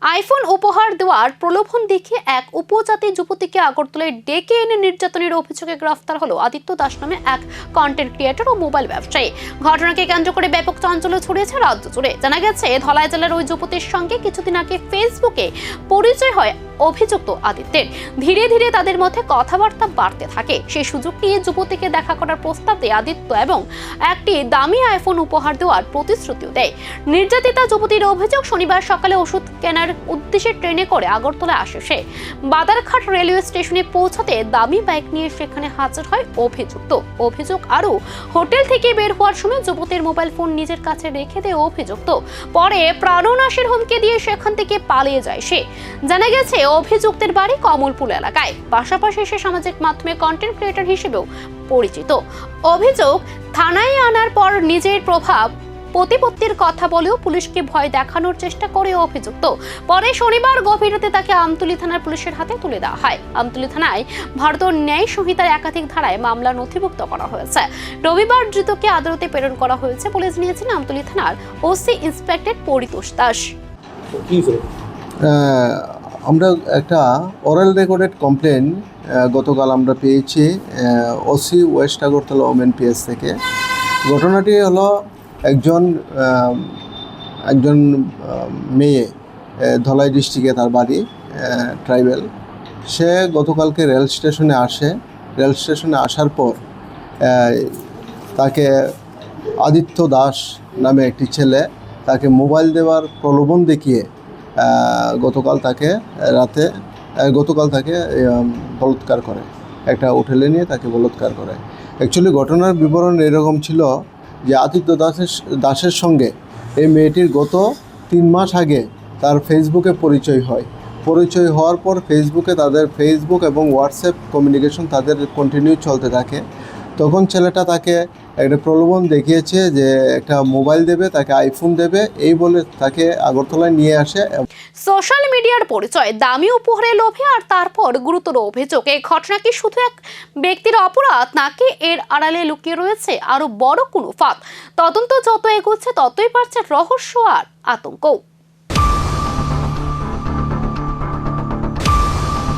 IPhone উপহার দেওয়ার প্রলোভন দেখিয়ে এক উপজাতি যুবতীকে আগরতলায় ডেকে এনে নির্যাতনের অভিযোগে গ্রেফতার হলো আদিত্য দাস নামে এক কন্টেন্ট ক্রিয়েটর ও মোবাইল ব্যবসায়ী। ঘটনাকে কেন্দ্র করে ব্যাপক চাঞ্চল্য ছড়িয়েছে রাজ্য জুড়ে। জানা গেছে, ধলাই জেলার ওই যুবতীর সঙ্গে কিছুদিন আগে ফেসবুকে পরিচয় হয় অভিযুক্ত আদিত্যের। ধীরে ধীরে তাদের মধ্যে কথাবার্তা বাড়তে থাকে। সেই সুযোগ নিয়ে যুবতীকে দেখা করার প্রস্তাব দেয় আদিত্য এবং একটি দামি আইফোন উপহার দেওয়ার প্রতিশ্রুতিও দেয়। নির্যাতিতা যুবতীর অভিযোগ, শনিবার সকালে ওষুধ কেনার উদ্দেশ্যে ট্রেনে করে আগরতলায় আসে সে। বাদারঘাট রেলওয়ে স্টেশনে পৌঁছাতে দামি বাইক নিয়ে সেখানে হাজির হয় অভিযুক্ত। অভিযোগ আরও, হোটেল থেকে বের হওয়ার সময় যুবতীর মোবাইল ফোন নিজের কাছে রেখে দেয় অভিযুক্ত। পরে প্রাণনাশের হুমকি দিয়ে সেখান থেকে পালিয়ে যায় সে। জানা গেছে, অভিযুক্তের বাড়ি কমলপুর এলাকায়। পাশাপাশি সে সামাজিক মাধ্যমে কন্টেন্ট ক্রিয়েটর হিসেবেও পরিচিত। অভিযোগ, থানায় আনার পর নিজের প্রভাব প্রতিপত্তির কথা বলেও পুলিশকে ভয় দেখানোর চেষ্টা করে অভিযুক্ত। পরে শনিবার গভীর রাতে তাকে আমতলী থানার পুলিশের হাতে তুলে দেওয়া হয়। আমতলী থানায় ভারতীয় ন্যায় সংহিতার একাধিক ধারায় মামলা নথিভুক্ত করা হয়েছে। রবিবার ধৃতকে আদালতে প্রেরণ করা হয়েছে বলে জানিয়েছেন আমতলী থানার ওসি ইন্সপেক্টর পরিতোষ দাস। আমরা একটা ওরাল রেকর্ডেড কমপ্লেন গতকাল আমরা পেয়েছি OC West Agartala women PS থেকে। ঘটনাটি হলো একজন মেয়ে, ধলাই ডিস্ট্রিক্টে তার বাড়ি, ট্রাইবেল। সে গতকালকে রেল স্টেশনে আসে। রেল স্টেশনে আসার পর তাকে আদিত্য দাস নামে একটি ছেলে তাকে মোবাইল দেওয়ার প্রলোভন দেখিয়ে গতকাল তাকে বলাৎকার করে। একটা হোটেলে নিয়ে তাকে বলাৎকার করে। অ্যাকচুয়ালি ঘটনার বিবরণ এরকম ছিল যে আদিত্য দাসের সঙ্গে এই মেয়েটির গত 3 মাস আগে তার ফেসবুকে পরিচয় হয়। পরিচয় হওয়ার পর তাদের ফেসবুক এবং হোয়াটসঅ্যাপ কমিউনিকেশন তাদের কন্টিনিউ চলতে থাকে। তখন ছেলেটা তাকে একটা প্রলোভন দেখিয়েছে যে একটা মোবাইল দেবে, তাকে আইফোন দেবে, এই বলে তাকে আগরতলায় নিয়ে আসে। সোশ্যাল মিডিয়ার পরিচয়, দামি উপহারের লোভে আর তারপর গুরুতর অভিযোগ। এই ঘটনা কি শুধু এক ব্যক্তির অপরাধ, নাকি এর আড়ালে লুকিয়ে রয়েছে আরো বড় কোনো ফাঁদ? তদন্ত যত এগোচ্ছে ততই বাড়ছে রহস্য আর আতঙ্ক।